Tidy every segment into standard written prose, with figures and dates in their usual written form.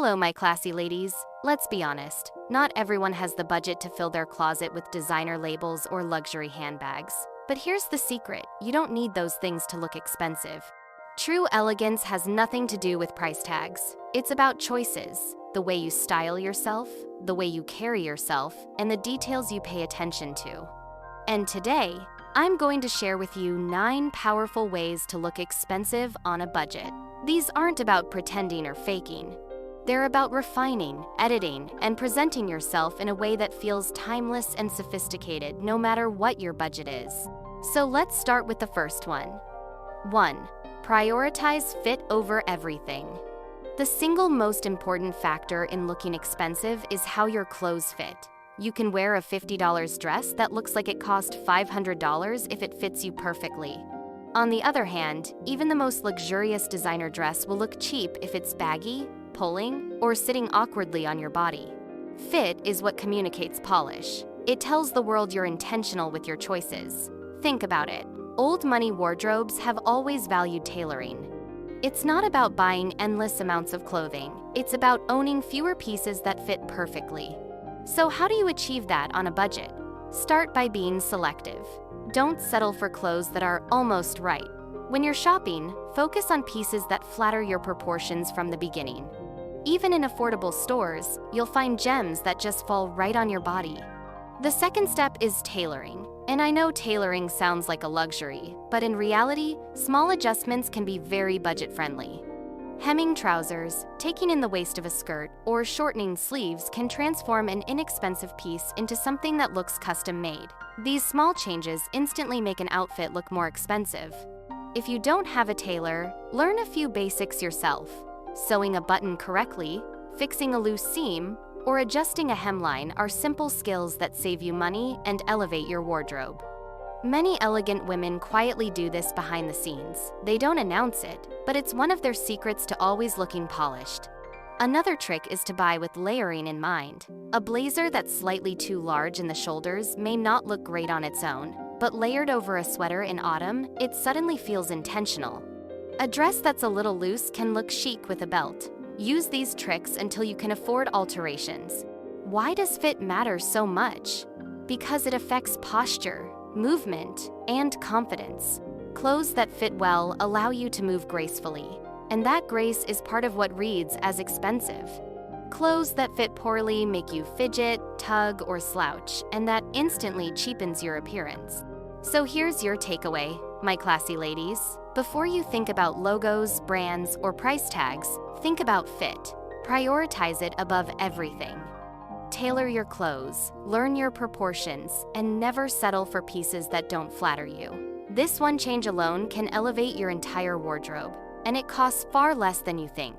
Hello, my classy ladies. Let's be honest, not everyone has the budget to fill their closet with designer labels or luxury handbags. But here's the secret, you don't need those things to look expensive. True elegance has nothing to do with price tags. It's about choices, the way you style yourself, the way you carry yourself, and the details you pay attention to. And today, I'm going to share with you 9 powerful ways to look expensive on a budget. These aren't about pretending or faking. They're about refining, editing, and presenting yourself in a way that feels timeless and sophisticated no matter what your budget is. So let's start with the first one. 1. Prioritize fit over everything. The single most important factor in looking expensive is how your clothes fit. You can wear a $50 dress that looks like it cost $500 if it fits you perfectly. On the other hand, even the most luxurious designer dress will look cheap if it's baggy, pulling, or sitting awkwardly on your body. Fit is what communicates polish. It tells the world you're intentional with your choices. Think about it. Old money wardrobes have always valued tailoring. It's not about buying endless amounts of clothing. It's about owning fewer pieces that fit perfectly. So how do you achieve that on a budget? Start by being selective. Don't settle for clothes that are almost right. When you're shopping, focus on pieces that flatter your proportions from the beginning. Even in affordable stores, you'll find gems that just fall right on your body. The second step is tailoring. And I know tailoring sounds like a luxury, but in reality, small adjustments can be very budget-friendly. Hemming trousers, taking in the waist of a skirt, or shortening sleeves can transform an inexpensive piece into something that looks custom-made. These small changes instantly make an outfit look more expensive. If you don't have a tailor, learn a few basics yourself. Sewing a button correctly, fixing a loose seam, or adjusting a hemline are simple skills that save you money and elevate your wardrobe. Many elegant women quietly do this behind the scenes. They don't announce it, but it's one of their secrets to always looking polished. Another trick is to buy with layering in mind. A blazer that's slightly too large in the shoulders may not look great on its own, but layered over a sweater in autumn, it suddenly feels intentional. A dress that's a little loose can look chic with a belt. Use these tricks until you can afford alterations. Why does fit matter so much? Because it affects posture, movement, and confidence. Clothes that fit well allow you to move gracefully, and that grace is part of what reads as expensive. Clothes that fit poorly make you fidget, tug, or slouch, and that instantly cheapens your appearance. So here's your takeaway, my classy ladies. Before you think about logos, brands, or price tags, think about fit. Prioritize it above everything. Tailor your clothes, learn your proportions, and never settle for pieces that don't flatter you. This one change alone can elevate your entire wardrobe, and it costs far less than you think.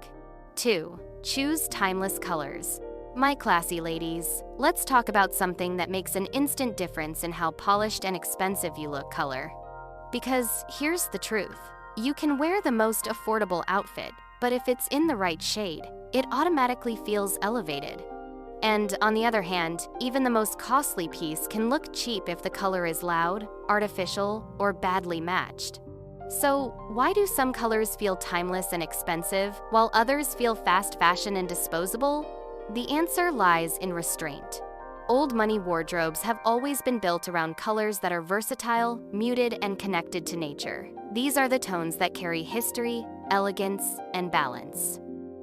2. Choose timeless colors. My classy ladies, let's talk about something that makes an instant difference in how polished and expensive you look: color. Because here's the truth. You can wear the most affordable outfit, but if it's in the right shade, it automatically feels elevated. And on the other hand, even the most costly piece can look cheap if the color is loud, artificial, or badly matched. So, why do some colors feel timeless and expensive, while others feel fast fashion and disposable? The answer lies in restraint. Old money wardrobes have always been built around colors that are versatile, muted, and connected to nature. These are the tones that carry history, elegance, and balance.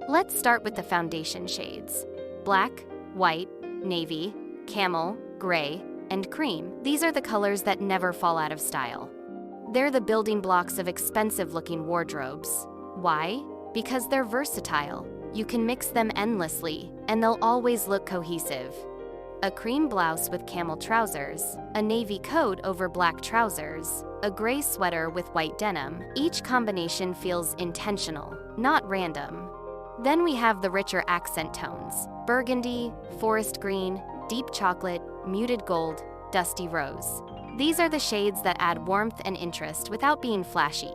Let's start with the foundation shades. Black, white, navy, camel, gray, and cream. These are the colors that never fall out of style. They're the building blocks of expensive-looking wardrobes. Why? Because they're versatile. You can mix them endlessly, and they'll always look cohesive. A cream blouse with camel trousers, a navy coat over black trousers, a gray sweater with white denim. Each combination feels intentional, not random. Then we have the richer accent tones: burgundy, forest green, deep chocolate, muted gold, dusty rose. These are the shades that add warmth and interest without being flashy.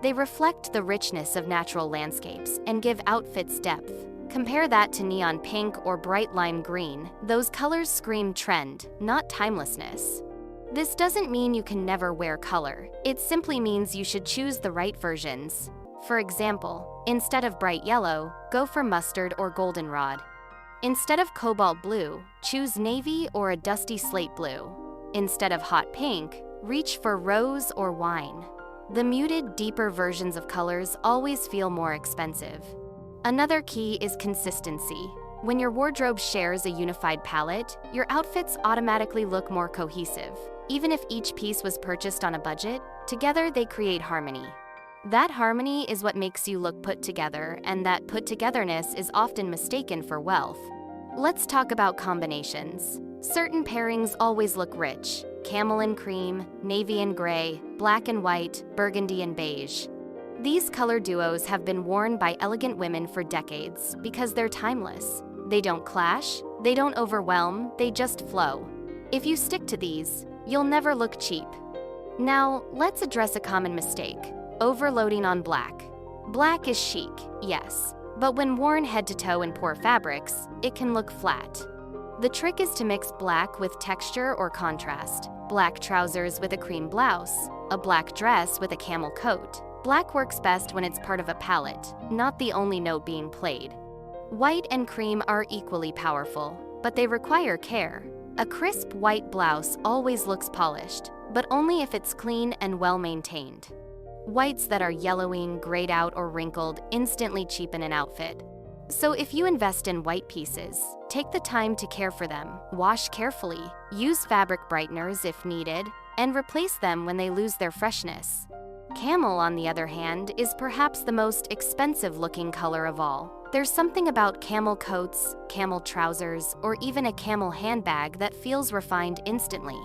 They reflect the richness of natural landscapes and give outfits depth. Compare that to neon pink or bright lime green. Those colors scream trend, not timelessness. This doesn't mean you can never wear color. It simply means you should choose the right versions. For example, instead of bright yellow, go for mustard or goldenrod. Instead of cobalt blue, choose navy or a dusty slate blue. Instead of hot pink, reach for rose or wine. The muted, deeper versions of colors always feel more expensive. Another key is consistency. When your wardrobe shares a unified palette, your outfits automatically look more cohesive. Even if each piece was purchased on a budget, together they create harmony. That harmony is what makes you look put together, and that put-togetherness is often mistaken for wealth. Let's talk about combinations. Certain pairings always look rich: camel and cream, navy and gray, black and white, burgundy and beige. These color duos have been worn by elegant women for decades because they're timeless. They don't clash, they don't overwhelm, they just flow. If you stick to these, you'll never look cheap. Now, let's address a common mistake: overloading on black. Black is chic, yes, but when worn head to toe in poor fabrics, it can look flat. The trick is to mix black with texture or contrast. Black trousers with a cream blouse, a black dress with a camel coat. Black works best when it's part of a palette, not the only note being played. White and cream are equally powerful, but they require care. A crisp white blouse always looks polished, but only if it's clean and well maintained. Whites that are yellowing, grayed out, or wrinkled instantly cheapen an outfit. So if you invest in white pieces, take the time to care for them, wash carefully, use fabric brighteners if needed, and replace them when they lose their freshness. Camel, on the other hand, is perhaps the most expensive-looking color of all. There's something about camel coats, camel trousers, or even a camel handbag that feels refined instantly.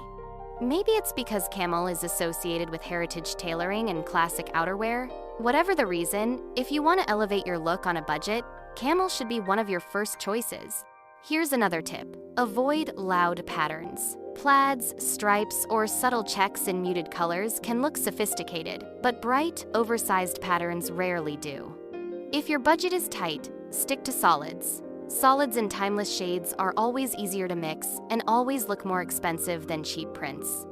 Maybe it's because camel is associated with heritage tailoring and classic outerwear. Whatever the reason, if you want to elevate your look on a budget, camel should be one of your first choices. Here's another tip: avoid loud patterns. Plaids, stripes, or subtle checks in muted colors can look sophisticated, but bright, oversized patterns rarely do. If your budget is tight, stick to solids. Solids and timeless shades are always easier to mix and always look more expensive than cheap prints.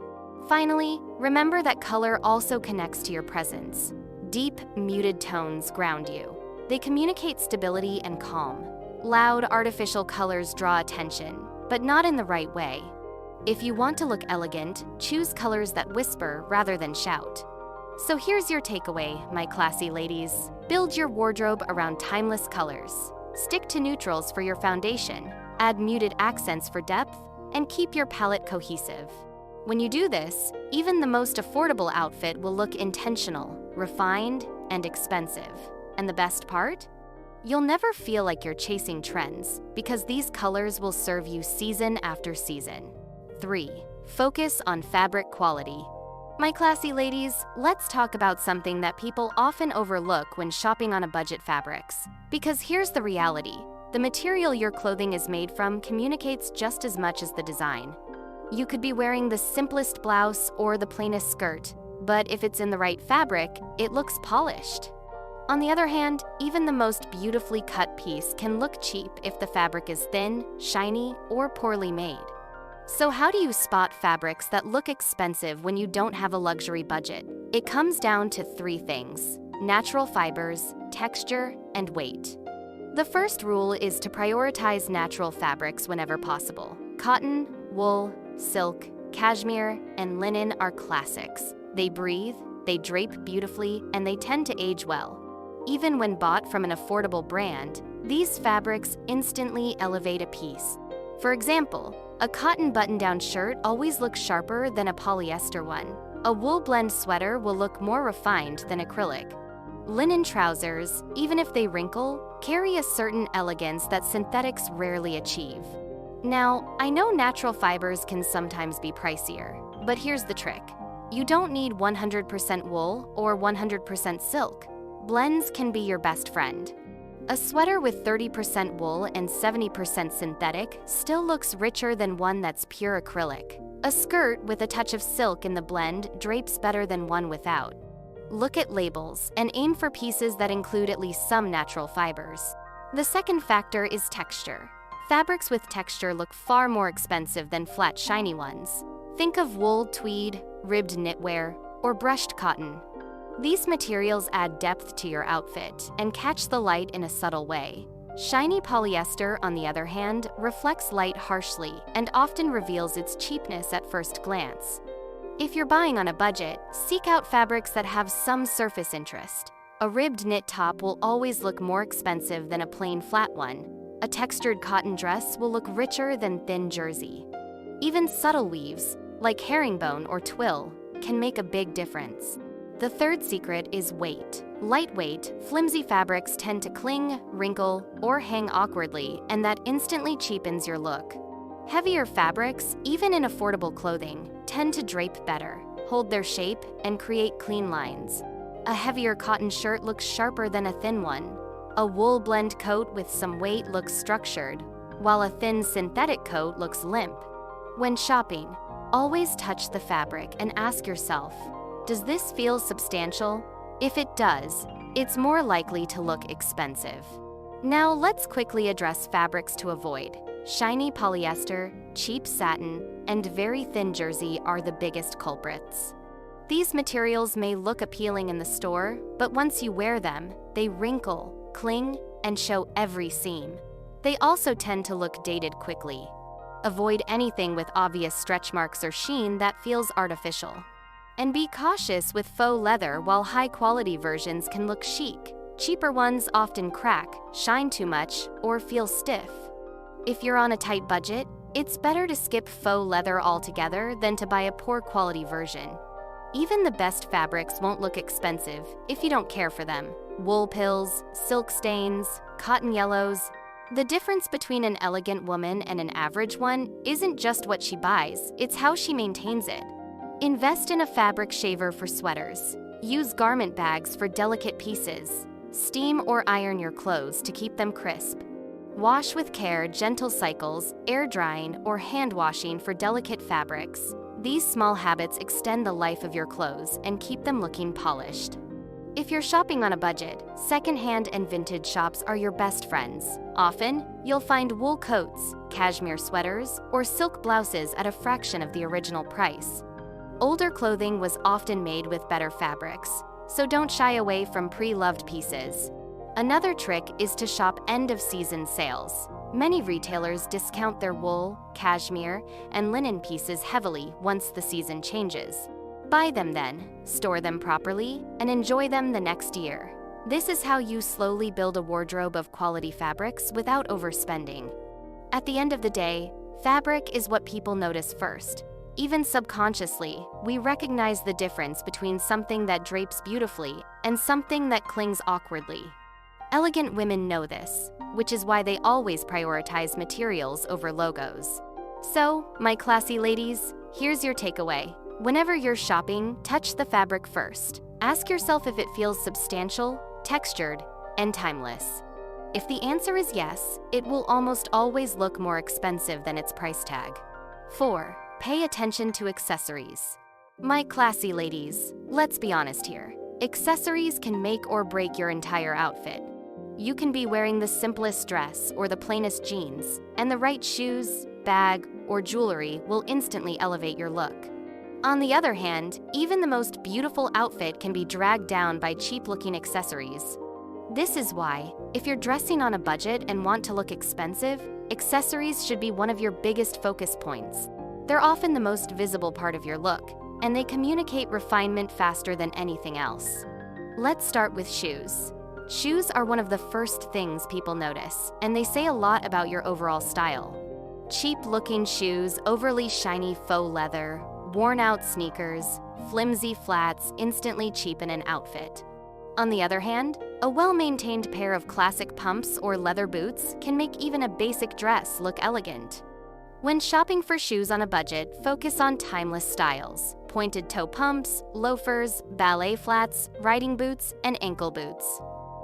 Finally, remember that color also connects to your presence. Deep, muted tones ground you. They communicate stability and calm. Loud, artificial colors draw attention, but not in the right way. If you want to look elegant, choose colors that whisper rather than shout. So here's your takeaway, my classy ladies. Build your wardrobe around timeless colors. Stick to neutrals for your foundation, add muted accents for depth, and keep your palette cohesive. When you do this, even the most affordable outfit will look intentional, refined, and expensive. And the best part? You'll never feel like you're chasing trends because these colors will serve you season after season. 3. Focus on fabric quality. My classy ladies, let's talk about something that people often overlook when shopping on a budget fabrics. Because here's the reality: the material your clothing is made from communicates just as much as the design. You could be wearing the simplest blouse or the plainest skirt, but if it's in the right fabric, it looks polished. On the other hand, even the most beautifully cut piece can look cheap if the fabric is thin, shiny, or poorly made. So how do you spot fabrics that look expensive when you don't have a luxury budget? It comes down to 3 things: natural fibers, texture, and weight. The first rule is to prioritize natural fabrics whenever possible. Cotton, wool, silk, cashmere, and linen are classics. They breathe, they drape beautifully, and they tend to age well. Even when bought from an affordable brand, these fabrics instantly elevate a piece. For example, a cotton button-down shirt always looks sharper than a polyester one. A wool blend sweater will look more refined than acrylic. Linen trousers, even if they wrinkle, carry a certain elegance that synthetics rarely achieve. Now, I know natural fibers can sometimes be pricier, but here's the trick. You don't need 100% wool or 100% silk. Blends can be your best friend. A sweater with 30% wool and 70% synthetic still looks richer than one that's pure acrylic. A skirt with a touch of silk in the blend drapes better than one without. Look at labels and aim for pieces that include at least some natural fibers. The second factor is texture. Fabrics with texture look far more expensive than flat, shiny ones. Think of wool, tweed, ribbed knitwear, or brushed cotton. These materials add depth to your outfit and catch the light in a subtle way. Shiny polyester, on the other hand, reflects light harshly and often reveals its cheapness at first glance. If you're buying on a budget, seek out fabrics that have some surface interest. A ribbed knit top will always look more expensive than a plain flat one. A textured cotton dress will look richer than thin jersey. Even subtle weaves, like herringbone or twill, can make a big difference. The third secret is weight. Lightweight, flimsy fabrics tend to cling, wrinkle, or hang awkwardly, and that instantly cheapens your look. Heavier fabrics, even in affordable clothing, tend to drape better, hold their shape, and create clean lines. A heavier cotton shirt looks sharper than a thin one. A wool blend coat with some weight looks structured, while a thin synthetic coat looks limp. When shopping, always touch the fabric and ask yourself, does this feel substantial? If it does, it's more likely to look expensive. Now let's quickly address fabrics to avoid. Shiny polyester, cheap satin, and very thin jersey are the biggest culprits. These materials may look appealing in the store, but once you wear them, they wrinkle, cling, and show every seam. They also tend to look dated quickly. Avoid anything with obvious stretch marks or sheen that feels artificial. And be cautious with faux leather. While high-quality versions can look chic, cheaper ones often crack, shine too much, or feel stiff. If you're on a tight budget, it's better to skip faux leather altogether than to buy a poor-quality version. Even the best fabrics won't look expensive if you don't care for them. Wool pills, silk stains, cotton yellows. The difference between an elegant woman and an average one isn't just what she buys, it's how she maintains it. Invest in a fabric shaver for sweaters. Use garment bags for delicate pieces. Steam or iron your clothes to keep them crisp. Wash with care, gentle cycles, air drying, or hand washing for delicate fabrics. These small habits extend the life of your clothes and keep them looking polished. If you're shopping on a budget, secondhand and vintage shops are your best friends. Often, you'll find wool coats, cashmere sweaters, or silk blouses at a fraction of the original price. Older clothing was often made with better fabrics, so don't shy away from pre-loved pieces. Another trick is to shop end-of-season sales. Many retailers discount their wool, cashmere, and linen pieces heavily once the season changes. Buy them then, store them properly, and enjoy them the next year. This is how you slowly build a wardrobe of quality fabrics without overspending. At the end of the day, fabric is what people notice first. Even subconsciously, we recognize the difference between something that drapes beautifully and something that clings awkwardly. Elegant women know this, which is why they always prioritize materials over logos. So, my classy ladies, here's your takeaway. Whenever you're shopping, touch the fabric first. Ask yourself if it feels substantial, textured, and timeless. If the answer is yes, it will almost always look more expensive than its price tag. 4. Pay attention to accessories. My classy ladies, let's be honest here. Accessories can make or break your entire outfit. You can be wearing the simplest dress or the plainest jeans, and the right shoes, bag, or jewelry will instantly elevate your look. On the other hand, even the most beautiful outfit can be dragged down by cheap-looking accessories. This is why, if you're dressing on a budget and want to look expensive, accessories should be one of your biggest focus points. They're often the most visible part of your look, and they communicate refinement faster than anything else. Let's start with shoes. Shoes are one of the first things people notice, and they say a lot about your overall style. Cheap-looking shoes, overly shiny faux leather, worn-out sneakers, flimsy flats instantly cheapen an outfit. On the other hand, a well-maintained pair of classic pumps or leather boots can make even a basic dress look elegant. When shopping for shoes on a budget, focus on timeless styles: pointed toe pumps, loafers, ballet flats, riding boots, and ankle boots.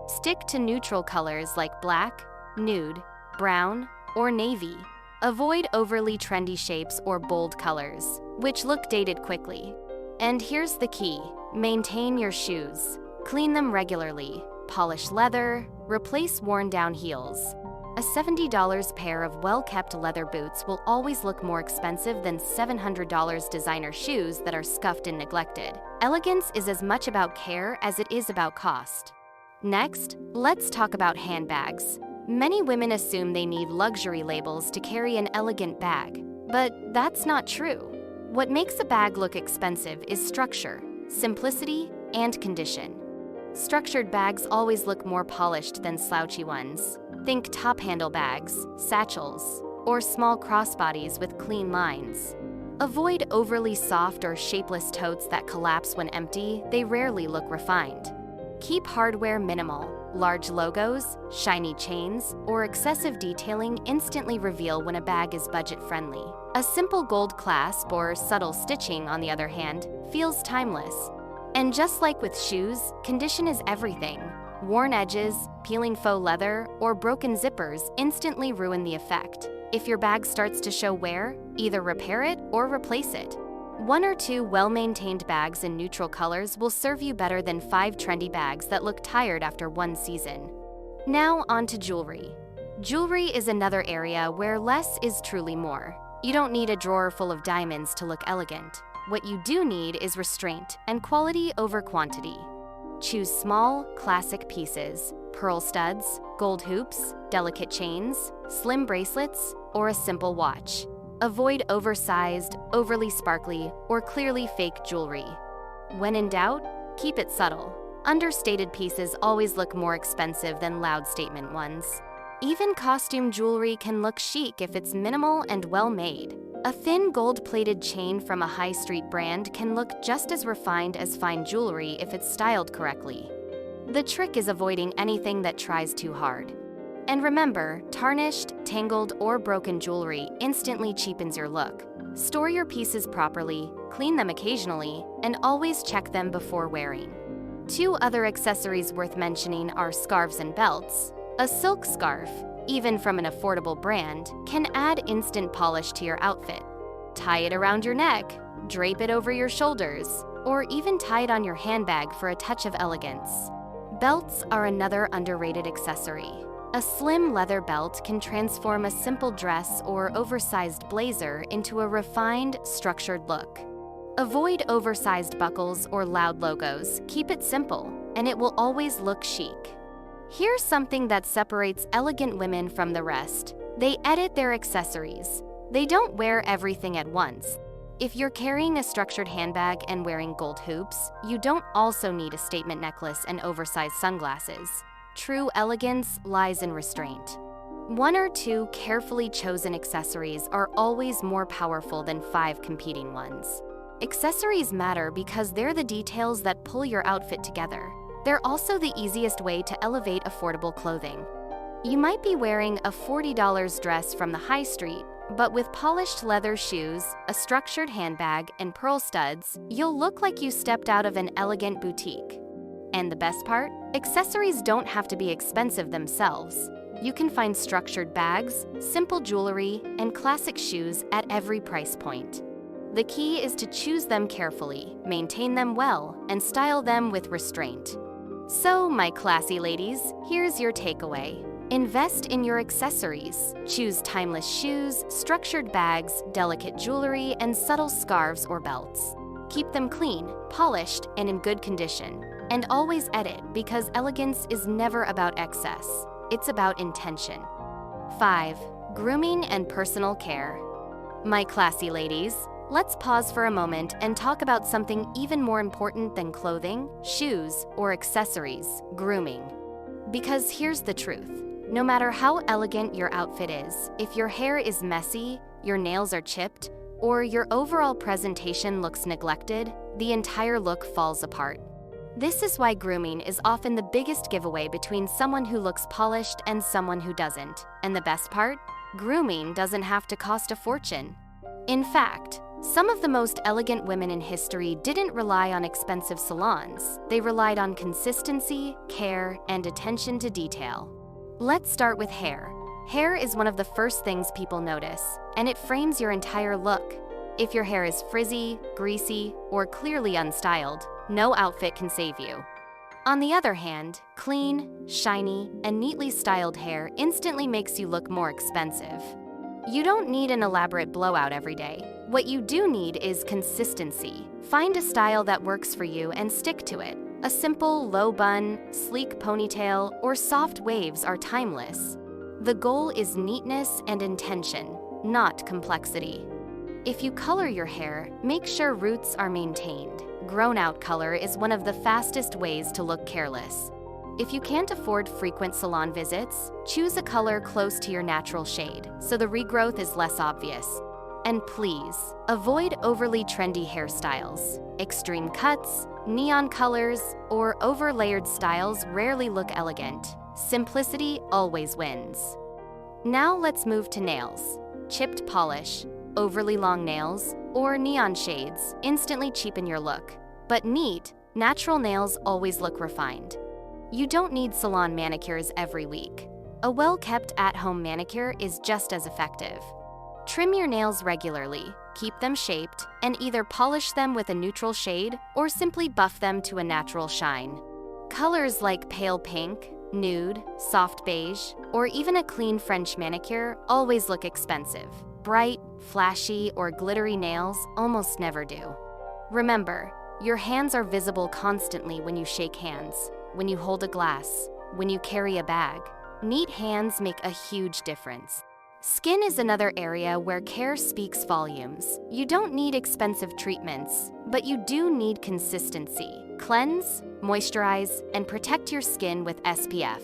Stick to neutral colors like black, nude, brown, or navy. Avoid overly trendy shapes or bold colors, which look dated quickly. And here's the key: maintain your shoes. Clean them regularly, polish leather, replace worn-down heels. A $70 pair of well-kept leather boots will always look more expensive than $700 designer shoes that are scuffed and neglected. Elegance is as much about care as it is about cost. Next, let's talk about handbags. Many women assume they need luxury labels to carry an elegant bag, but that's not true. What makes a bag look expensive is structure, simplicity, and condition. Structured bags always look more polished than slouchy ones. Think top handle bags, satchels, or small crossbodies with clean lines. Avoid overly soft or shapeless totes that collapse when empty. They rarely look refined. Keep hardware minimal. Large logos, shiny chains, or excessive detailing instantly reveal when a bag is budget-friendly. A simple gold clasp or subtle stitching, on the other hand, feels timeless. And just like with shoes, condition is everything. Worn edges, peeling faux leather, or broken zippers instantly ruin the effect. If your bag starts to show wear, either repair it or replace it. 1 or 2 well-maintained bags in neutral colors will serve you better than 5 trendy bags that look tired after one season. Now on to jewelry. Jewelry is another area where less is truly more. You don't need a drawer full of diamonds to look elegant. What you do need is restraint and quality over quantity. Choose small, classic pieces, pearl studs, gold hoops, delicate chains, slim bracelets, or a simple watch. Avoid oversized, overly sparkly, or clearly fake jewelry. When in doubt, keep it subtle. Understated pieces always look more expensive than loud statement ones. Even costume jewelry can look chic if it's minimal and well-made. A thin gold-plated chain from a high street brand can look just as refined as fine jewelry if it's styled correctly. The trick is avoiding anything that tries too hard. And remember, tarnished, tangled, or broken jewelry instantly cheapens your look. Store your pieces properly, clean them occasionally, and always check them before wearing. 2 other accessories worth mentioning are scarves and belts. A silk scarf, even from an affordable brand, can add instant polish to your outfit. Tie it around your neck, drape it over your shoulders, or even tie it on your handbag for a touch of elegance. Belts are another underrated accessory. A slim leather belt can transform a simple dress or oversized blazer into a refined, structured look. Avoid oversized buckles or loud logos. Keep it simple, and it will always look chic. Here's something that separates elegant women from the rest. They edit their accessories. They don't wear everything at once. If you're carrying a structured handbag and wearing gold hoops, you don't also need a statement necklace and oversized sunglasses. True elegance lies in restraint. 1 or 2 carefully chosen accessories are always more powerful than 5 competing ones. Accessories matter because they're the details that pull your outfit together. They're also the easiest way to elevate affordable clothing. You might be wearing a $40 dress from the high street, but with polished leather shoes, a structured handbag, and pearl studs, you'll look like you stepped out of an elegant boutique. And the best part? Accessories don't have to be expensive themselves. You can find structured bags, simple jewelry, and classic shoes at every price point. The key is to choose them carefully, maintain them well, and style them with restraint. So, my classy ladies, here's your takeaway. Invest in your accessories. Choose timeless shoes, structured bags, delicate jewelry, and subtle scarves or belts. Keep them clean, polished, and in good condition. And always edit, because elegance is never about excess. It's about intention. 5. Grooming and personal care. My classy ladies, let's pause for a moment and talk about something even more important than clothing, shoes, or accessories: grooming. Because here's the truth. No matter how elegant your outfit is, if your hair is messy, your nails are chipped, or your overall presentation looks neglected, the entire look falls apart. This is why grooming is often the biggest giveaway between someone who looks polished and someone who doesn't. And the best part? Grooming doesn't have to cost a fortune. In fact, some of the most elegant women in history didn't rely on expensive salons. They relied on consistency, care, and attention to detail. Let's start with hair. Hair is one of the first things people notice, and it frames your entire look. If your hair is frizzy, greasy, or clearly unstyled, no outfit can save you. On the other hand, clean, shiny, and neatly styled hair instantly makes you look more expensive. You don't need an elaborate blowout every day. What you do need is consistency. Find a style that works for you and stick to it. A simple, low bun, sleek ponytail, or soft waves are timeless. The goal is neatness and intention, not complexity. If you color your hair, make sure roots are maintained. Grown-out color is one of the fastest ways to look careless. If you can't afford frequent salon visits, choose a color close to your natural shade, so the regrowth is less obvious. And please, avoid overly trendy hairstyles. Extreme cuts, neon colors, or over-layered styles rarely look elegant. Simplicity always wins. Now let's move to nails. Chipped polish, overly long nails, or neon shades instantly cheapen your look. But neat, natural nails always look refined. You don't need salon manicures every week. A well-kept at-home manicure is just as effective. Trim your nails regularly, keep them shaped, and either polish them with a neutral shade or simply buff them to a natural shine. Colors like pale pink, nude, soft beige, or even a clean French manicure always look expensive. Bright, flashy, or glittery nails almost never do. Remember, your hands are visible constantly when you shake hands, when you hold a glass, when you carry a bag. Neat hands make a huge difference. Skin is another area where care speaks volumes. You don't need expensive treatments, but you do need consistency. Cleanse, moisturize, and protect your skin with SPF.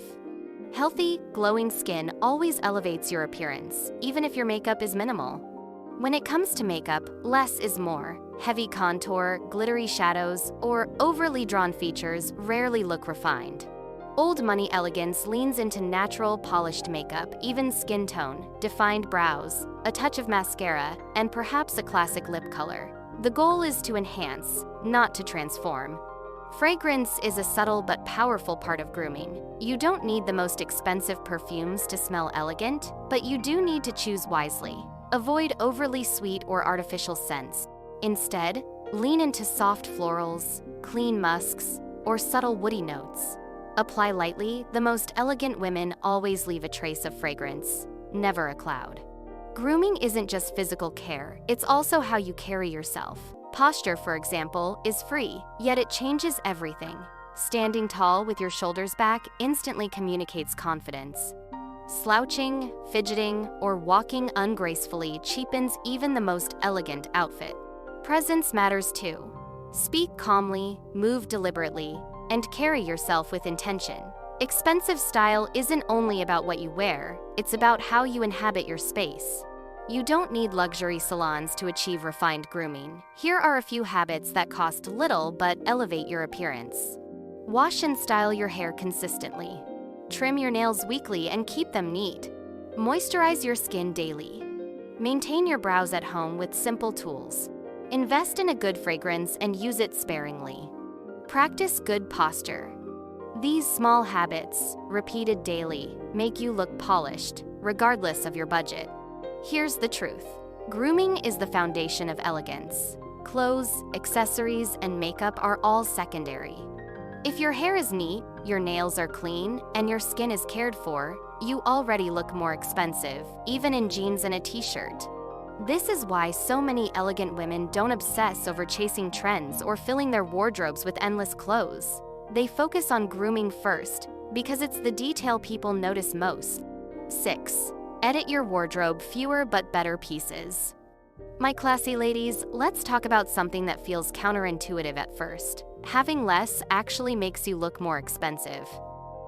Healthy, glowing skin always elevates your appearance, even if your makeup is minimal. When it comes to makeup, less is more. Heavy contour, glittery shadows, or overly drawn features rarely look refined. Old money elegance leans into natural, polished makeup, even skin tone, defined brows, a touch of mascara, and perhaps a classic lip color. The goal is to enhance, not to transform. Fragrance is a subtle but powerful part of grooming. You don't need the most expensive perfumes to smell elegant, but you do need to choose wisely. Avoid overly sweet or artificial scents. Instead, lean into soft florals, clean musks, or subtle woody notes. Apply lightly. The most elegant women always leave a trace of fragrance, never a cloud. Grooming isn't just physical care, it's also how you carry yourself. Posture, for example, is free, yet it changes everything. Standing tall with your shoulders back instantly communicates confidence. Slouching, fidgeting, or walking ungracefully cheapens even the most elegant outfit. Presence matters too. Speak calmly, move deliberately, and carry yourself with intention. Expensive style isn't only about what you wear, it's about how you inhabit your space. You don't need luxury salons to achieve refined grooming. Here are a few habits that cost little but elevate your appearance. Wash and style your hair consistently. Trim your nails weekly and keep them neat. Moisturize your skin daily. Maintain your brows at home with simple tools. Invest in a good fragrance and use it sparingly. Practice good posture. These small habits, repeated daily, make you look polished, regardless of your budget. Here's the truth. Grooming is the foundation of elegance. Clothes, accessories, and makeup are all secondary. If your hair is neat, your nails are clean, and your skin is cared for, you already look more expensive, even in jeans and a t-shirt. This is why so many elegant women don't obsess over chasing trends or filling their wardrobes with endless clothes. They focus on grooming first, because it's the detail people notice most. 6. Edit your wardrobe, fewer but better pieces. My classy ladies, let's talk about something that feels counterintuitive at first. Having less actually makes you look more expensive.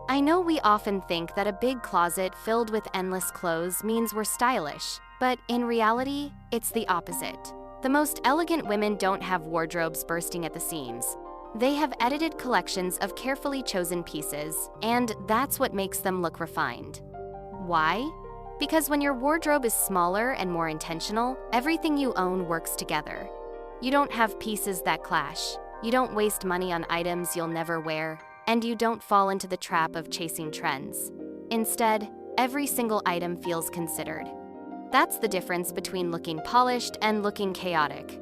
I know we often think that a big closet filled with endless clothes means we're stylish, but in reality, it's the opposite. The most elegant women don't have wardrobes bursting at the seams. They have edited collections of carefully chosen pieces, and that's what makes them look refined. Why? Because when your wardrobe is smaller and more intentional, everything you own works together. You don't have pieces that clash, you don't waste money on items you'll never wear, and you don't fall into the trap of chasing trends. Instead, every single item feels considered. That's the difference between looking polished and looking chaotic.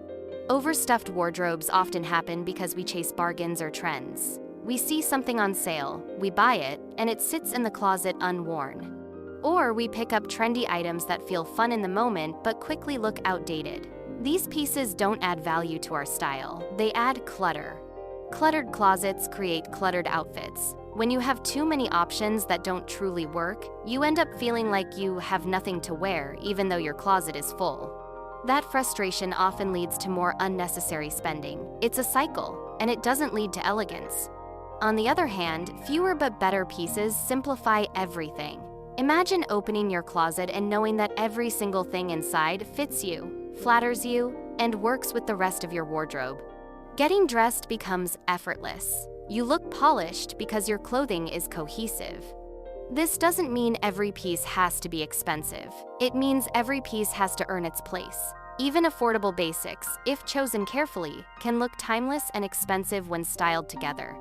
Overstuffed wardrobes often happen because we chase bargains or trends. We see something on sale, we buy it, and it sits in the closet unworn. Or we pick up trendy items that feel fun in the moment but quickly look outdated. These pieces don't add value to our style, they add clutter. Cluttered closets create cluttered outfits. When you have too many options that don't truly work, you end up feeling like you have nothing to wear even though your closet is full. That frustration often leads to more unnecessary spending. It's a cycle, and it doesn't lead to elegance. On the other hand, fewer but better pieces simplify everything. Imagine opening your closet and knowing that every single thing inside fits you, flatters you, and works with the rest of your wardrobe. Getting dressed becomes effortless. You look polished because your clothing is cohesive. This doesn't mean every piece has to be expensive. It means every piece has to earn its place. Even affordable basics, if chosen carefully, can look timeless and expensive when styled together.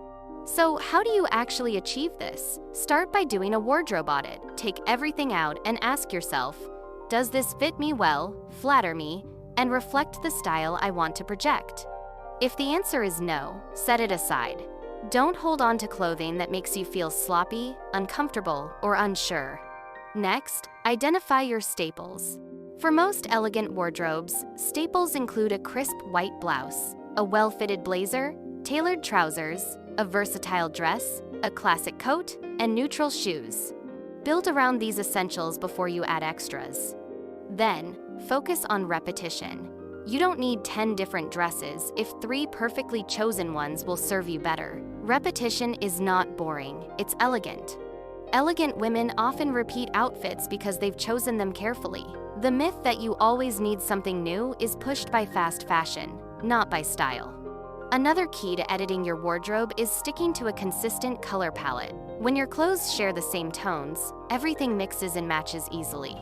So, how do you actually achieve this? Start by doing a wardrobe audit. Take everything out and ask yourself, does this fit me well, flatter me, and reflect the style I want to project? If the answer is no, set it aside. Don't hold on to clothing that makes you feel sloppy, uncomfortable, or unsure. Next, identify your staples. For most elegant wardrobes, staples include a crisp white blouse, a well-fitted blazer, tailored trousers, a versatile dress, a classic coat, and neutral shoes. Build around these essentials before you add extras. Then, focus on repetition. You don't need 10 different dresses if 3 perfectly chosen ones will serve you better. Repetition is not boring, it's elegant. Elegant women often repeat outfits because they've chosen them carefully. The myth that you always need something new is pushed by fast fashion, not by style. Another key to editing your wardrobe is sticking to a consistent color palette. When your clothes share the same tones, everything mixes and matches easily.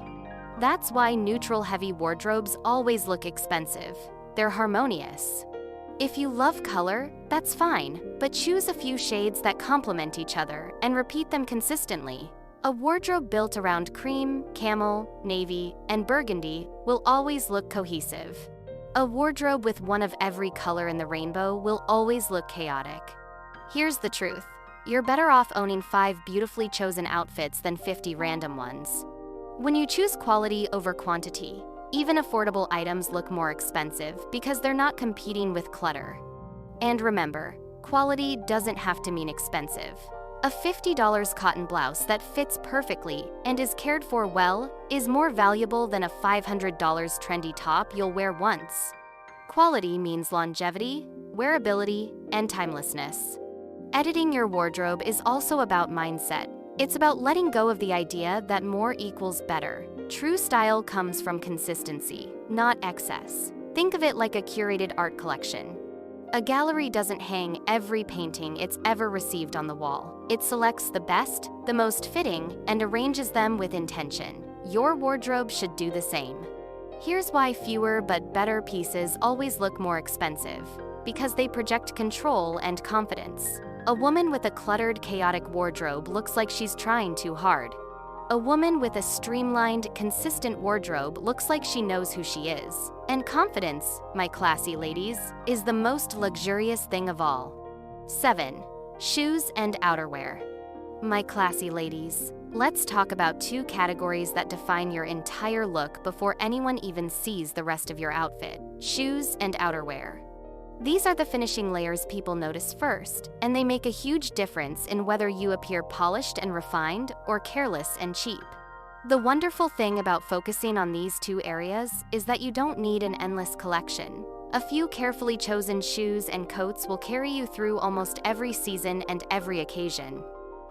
That's why neutral-heavy wardrobes always look expensive. They're harmonious. If you love color, that's fine, but choose a few shades that complement each other and repeat them consistently. A wardrobe built around cream, camel, navy, and burgundy will always look cohesive. A wardrobe with one of every color in the rainbow will always look chaotic. Here's the truth. You're better off owning 5 beautifully chosen outfits than 50 random ones. When you choose quality over quantity, even affordable items look more expensive because they're not competing with clutter. And remember, quality doesn't have to mean expensive. A $50 cotton blouse that fits perfectly and is cared for well is more valuable than a $500 trendy top you'll wear once. Quality means longevity, wearability, and timelessness. Editing your wardrobe is also about mindset. It's about letting go of the idea that more equals better. True style comes from consistency, not excess. Think of it like a curated art collection. A gallery doesn't hang every painting it's ever received on the wall. It selects the best, the most fitting, and arranges them with intention. Your wardrobe should do the same. Here's why fewer but better pieces always look more expensive. Because they project control and confidence. A woman with a cluttered, chaotic wardrobe looks like she's trying too hard. A woman with a streamlined, consistent wardrobe looks like she knows who she is. And confidence, my classy ladies, is the most luxurious thing of all. 7. Shoes and outerwear. My classy ladies, let's talk about 2 categories that define your entire look before anyone even sees the rest of your outfit: shoes and outerwear. These are the finishing layers people notice first, and they make a huge difference in whether you appear polished and refined or careless and cheap. The wonderful thing about focusing on these 2 areas is that you don't need an endless collection. A few carefully chosen shoes and coats will carry you through almost every season and every occasion.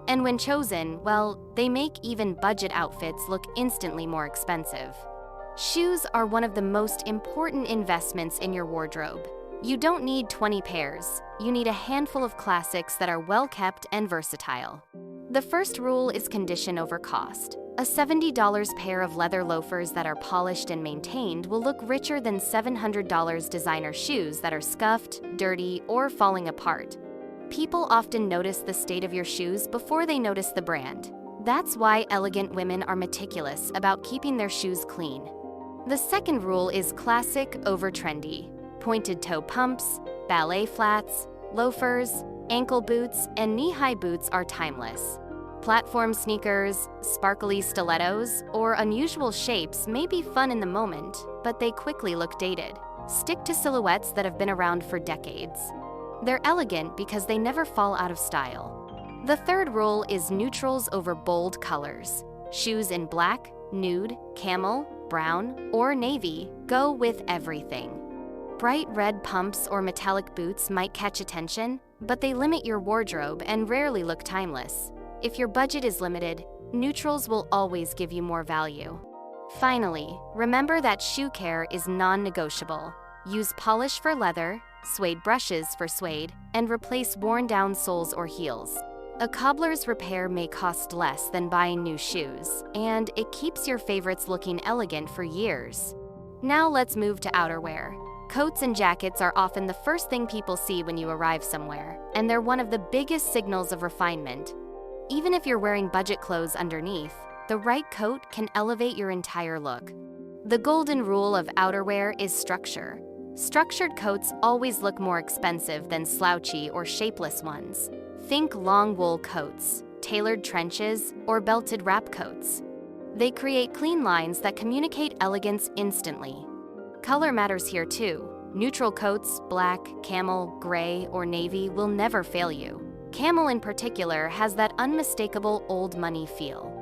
And when chosen, well, they make even budget outfits look instantly more expensive. Shoes are one of the most important investments in your wardrobe. You don't need 20 pairs. You need a handful of classics that are well kept and versatile. The first rule is condition over cost. A $70 pair of leather loafers that are polished and maintained will look richer than $700 designer shoes that are scuffed, dirty, or falling apart. People often notice the state of your shoes before they notice the brand. That's why elegant women are meticulous about keeping their shoes clean. The second rule is classic over trendy. Pointed toe pumps, ballet flats, loafers, Ankle boots and knee-high boots are timeless. Platform sneakers, sparkly stilettos, or unusual shapes may be fun in the moment, but they quickly look dated. Stick to silhouettes that have been around for decades. They're elegant because they never fall out of style. The third rule is neutrals over bold colors. Shoes in black, nude, camel, brown, or navy go with everything. Bright red pumps or metallic boots might catch attention, but they limit your wardrobe and rarely look timeless. If your budget is limited, neutrals will always give you more value. Finally, remember that shoe care is non-negotiable. Use polish for leather, suede brushes for suede, and replace worn-down soles or heels. A cobbler's repair may cost less than buying new shoes, and it keeps your favorites looking elegant for years. Now let's move to outerwear. Coats and jackets are often the first thing people see when you arrive somewhere, and they're one of the biggest signals of refinement. Even if you're wearing budget clothes underneath, the right coat can elevate your entire look. The golden rule of outerwear is structure. Structured coats always look more expensive than slouchy or shapeless ones. Think long wool coats, tailored trenches, or belted wrap coats. They create clean lines that communicate elegance instantly. Color matters here too. Neutral coats, black, camel, gray, or navy will never fail you. Camel in particular has that unmistakable old money feel.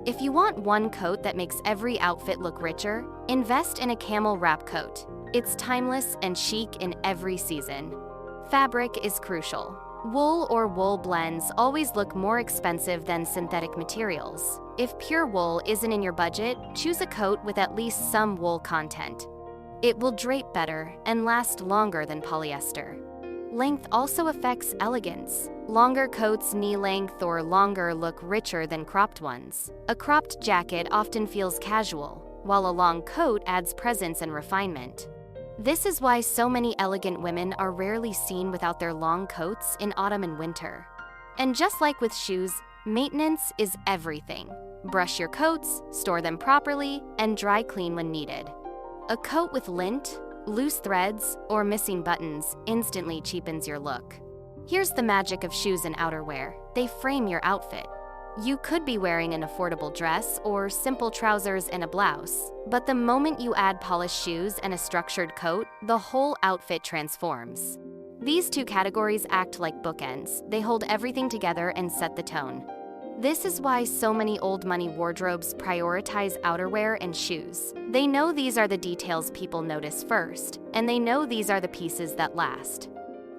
If you want one coat that makes every outfit look richer, invest in a camel wrap coat. It's timeless and chic in every season. Fabric is crucial. Wool or wool blends always look more expensive than synthetic materials. If pure wool isn't in your budget, choose a coat with at least some wool content. It will drape better and last longer than polyester. Length also affects elegance. Longer coats knee-length or longer look richer than cropped ones. A cropped jacket often feels casual, while a long coat adds presence and refinement. This is why so many elegant women are rarely seen without their long coats in autumn and winter. And just like with shoes, maintenance is everything. Brush your coats, store them properly, and dry clean when needed. A coat with lint, loose threads, or missing buttons instantly cheapens your look. Here's the magic of shoes and outerwear. They frame your outfit. You could be wearing an affordable dress or simple trousers and a blouse, but the moment you add polished shoes and a structured coat, the whole outfit transforms. These two categories act like bookends. They hold everything together and set the tone. This is why so many old money wardrobes prioritize outerwear and shoes. They know these are the details people notice first, and they know these are the pieces that last.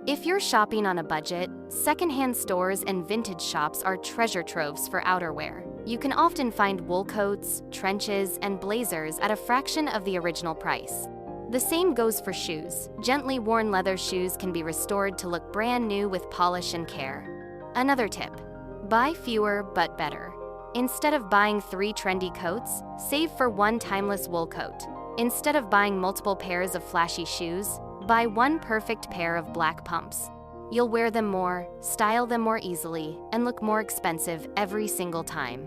If you're shopping on a budget, secondhand stores and vintage shops are treasure troves for outerwear. You can often find wool coats, trenches, and blazers at a fraction of the original price. The same goes for shoes. Gently worn leather shoes can be restored to look brand new with polish and care. Another tip: buy fewer but better. Instead of buying 3 trendy coats, save for one timeless wool coat. Instead of buying multiple pairs of flashy shoes, buy one perfect pair of black pumps. You'll wear them more, style them more easily, and look more expensive every single time.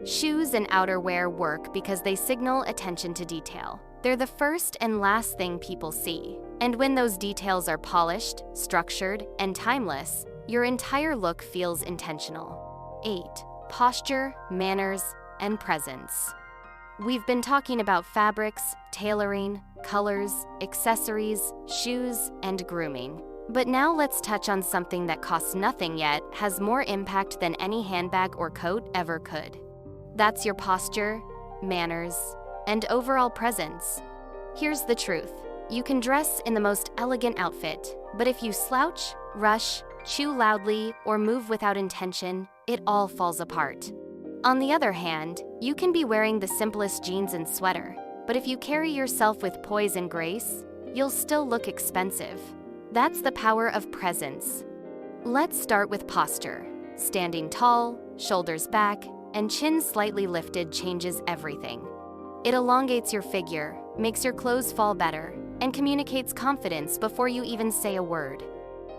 Shoes and outerwear work because they signal attention to detail. They're the first and last thing people see. And when those details are polished, structured, and timeless, your entire look feels intentional. 8. Posture, manners, and presence. We've been talking about fabrics, tailoring, colors, accessories, shoes, and grooming. But now let's touch on something that costs nothing yet has more impact than any handbag or coat ever could. That's your posture, manners, and overall presence. Here's the truth. You can dress in the most elegant outfit, but if you slouch, rush, chew loudly, or move without intention, it all falls apart. On the other hand, you can be wearing the simplest jeans and sweater, but if you carry yourself with poise and grace, you'll still look expensive. That's the power of presence. Let's start with posture. Standing tall, shoulders back, and chin slightly lifted changes everything. It elongates your figure, makes your clothes fall better, and communicates confidence before you even say a word.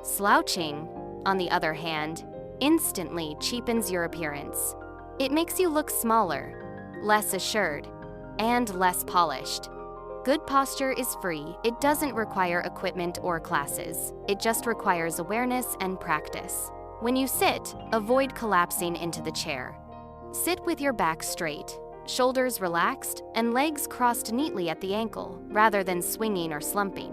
Slouching, on the other hand, instantly cheapens your appearance. It makes you look smaller, less assured, and less polished. Good posture is free. It doesn't require equipment or classes. It just requires awareness and practice. When you sit, avoid collapsing into the chair. Sit with your back straight, shoulders relaxed, and legs crossed neatly at the ankle, rather than swinging or slumping.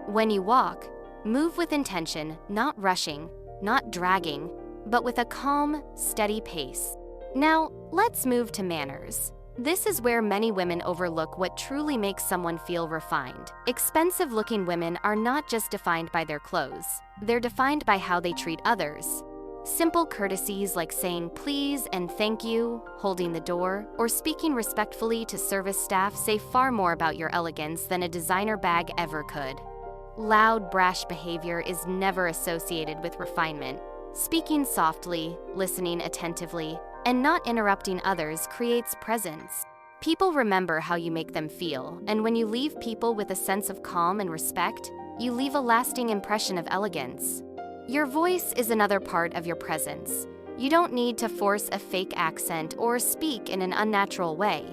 When you walk, move with intention, not rushing, not dragging, but with a calm, steady pace. Now, let's move to manners. This is where many women overlook what truly makes someone feel refined. Expensive-looking women are not just defined by their clothes. They're defined by how they treat others. Simple courtesies like saying please and thank you, holding the door, or speaking respectfully to service staff say far more about your elegance than a designer bag ever could. Loud, brash behavior is never associated with refinement. Speaking softly, listening attentively, and not interrupting others creates presence. People remember how you make them feel, and when you leave people with a sense of calm and respect, you leave a lasting impression of elegance. Your voice is another part of your presence. You don't need to force a fake accent or speak in an unnatural way,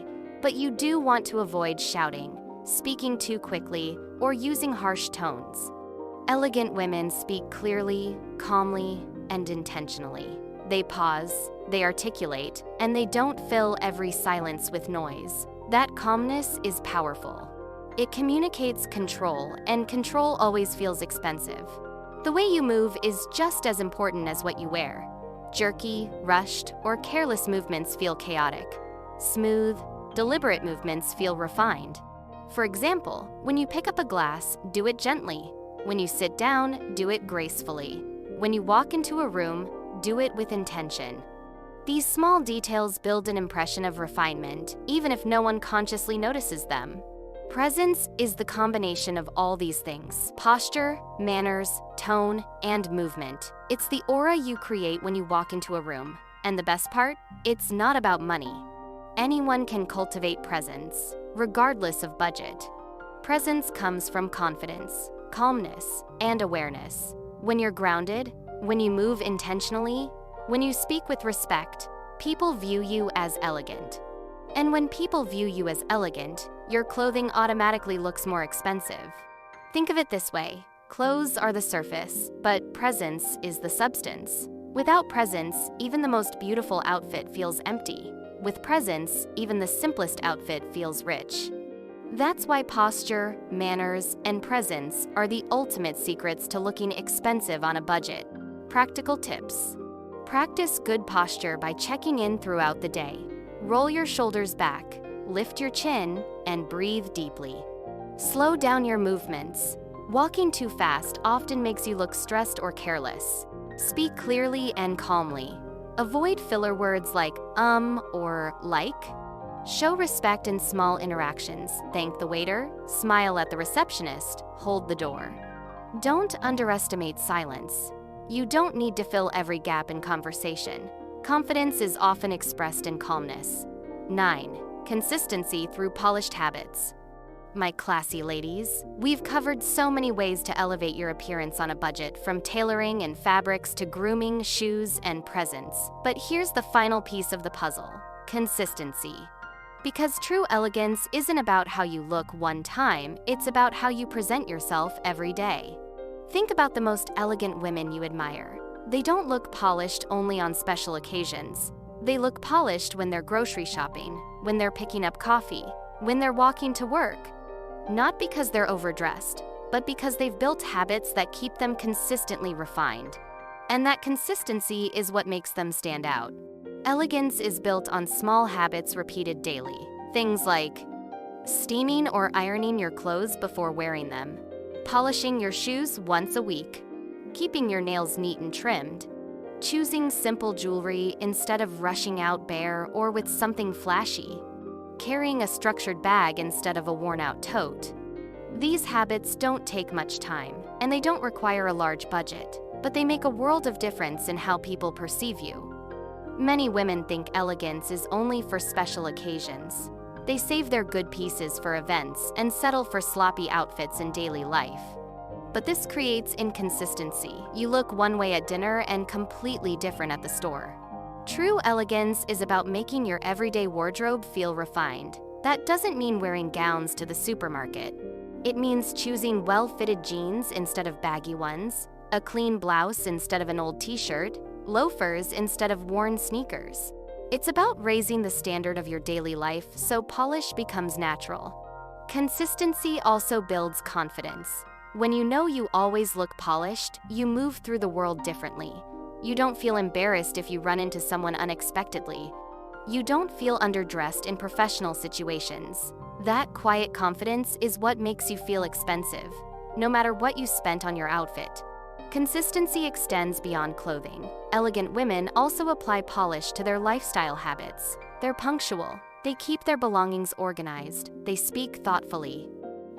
but you do want to avoid shouting, speaking too quickly, or using harsh tones. Elegant women speak clearly, calmly, and intentionally. They pause, they articulate, and they don't fill every silence with noise. That calmness is powerful. It communicates control, and control always feels expensive. The way you move is just as important as what you wear. Jerky, rushed, or careless movements feel chaotic. Smooth, deliberate movements feel refined. For example, when you pick up a glass, do it gently. When you sit down, do it gracefully. When you walk into a room, do it with intention. These small details build an impression of refinement, even if no one consciously notices them. Presence is the combination of all these things: posture, manners, tone, and movement. It's the aura you create when you walk into a room. And the best part? It's not about money. Anyone can cultivate presence, regardless of budget. Presence comes from confidence, calmness, and awareness. When you're grounded, when you move intentionally, when you speak with respect, people view you as elegant. And when people view you as elegant, your clothing automatically looks more expensive. Think of it this way: clothes are the surface, but presence is the substance. Without presence, even the most beautiful outfit feels empty. With presence, even the simplest outfit feels rich. That's why posture, manners, and presence are the ultimate secrets to looking expensive on a budget. Practical tips. Practice good posture by checking in throughout the day. Roll your shoulders back, lift your chin, and breathe deeply. Slow down your movements. Walking too fast often makes you look stressed or careless. Speak clearly and calmly. Avoid filler words like or like. Show respect in small interactions. Thank the waiter, smile at the receptionist, hold the door. Don't underestimate silence. You don't need to fill every gap in conversation. Confidence is often expressed in calmness. 9. Consistency through polished habits. My classy ladies, we've covered so many ways to elevate your appearance on a budget, from tailoring and fabrics to grooming, shoes, and presents. But here's the final piece of the puzzle: consistency. Because true elegance isn't about how you look one time, it's about how you present yourself every day. Think about the most elegant women you admire. They don't look polished only on special occasions. They look polished when they're grocery shopping, when they're picking up coffee, when they're walking to work. Not because they're overdressed, but because they've built habits that keep them consistently refined. And that consistency is what makes them stand out. Elegance is built on small habits repeated daily. Things like steaming or ironing your clothes before wearing them, polishing your shoes once a week, keeping your nails neat and trimmed, choosing simple jewelry instead of rushing out bare or with something flashy, carrying a structured bag instead of a worn-out tote. These habits don't take much time, and they don't require a large budget, but they make a world of difference in how people perceive you. Many women think elegance is only for special occasions. They save their good pieces for events and settle for sloppy outfits in daily life. But this creates inconsistency. You look one way at dinner and completely different at the store. True elegance is about making your everyday wardrobe feel refined. That doesn't mean wearing gowns to the supermarket. It means choosing well-fitted jeans instead of baggy ones, a clean blouse instead of an old t-shirt, loafers instead of worn sneakers. It's about raising the standard of your daily life so polish becomes natural. Consistency also builds confidence. When you know you always look polished, you move through the world differently. You don't feel embarrassed if you run into someone unexpectedly. You don't feel underdressed in professional situations. That quiet confidence is what makes you feel expensive, no matter what you spent on your outfit. Consistency extends beyond clothing. Elegant women also apply polish to their lifestyle habits. They're punctual. They keep their belongings organized. They speak thoughtfully.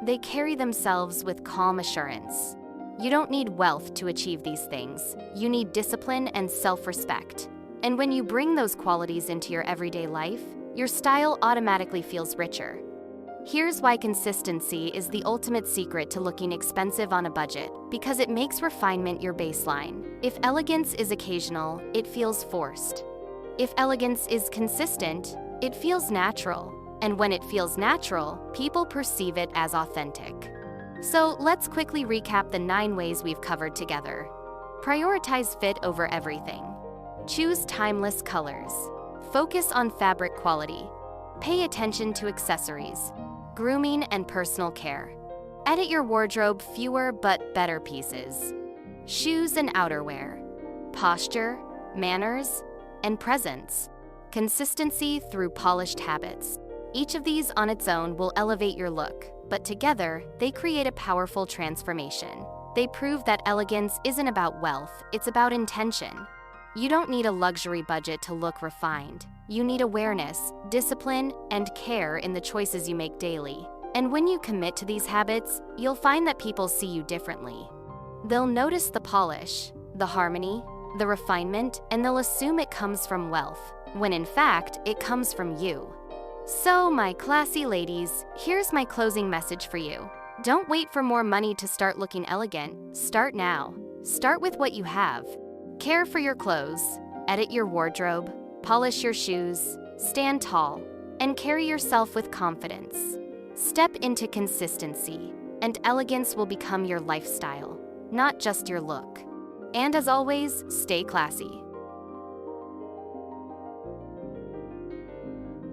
They carry themselves with calm assurance. You don't need wealth to achieve these things. You need discipline and self-respect. And when you bring those qualities into your everyday life, your style automatically feels richer. Here's why consistency is the ultimate secret to looking expensive on a budget, because it makes refinement your baseline. If elegance is occasional, it feels forced. If elegance is consistent, it feels natural. And when it feels natural, people perceive it as authentic. So let's quickly recap the 9 ways we've covered together. Prioritize fit over everything. Choose timeless colors. Focus on fabric quality. Pay attention to accessories. Grooming and personal care. Edit your wardrobe, fewer but better pieces. Shoes and outerwear. Posture, manners, and presence. Consistency through polished habits. Each of these on its own will elevate your look, but together, they create a powerful transformation. They prove that elegance isn't about wealth, it's about intention. You don't need a luxury budget to look refined. You need awareness, discipline, and care in the choices you make daily. And when you commit to these habits, you'll find that people see you differently. They'll notice the polish, the harmony, the refinement, and they'll assume it comes from wealth, when in fact, it comes from you. So, my classy ladies, here's my closing message for you. Don't wait for more money to start looking elegant. Start now. Start with what you have. Care for your clothes, edit your wardrobe, polish your shoes, stand tall, and carry yourself with confidence. Step into consistency, and elegance will become your lifestyle, not just your look. And as always, stay classy.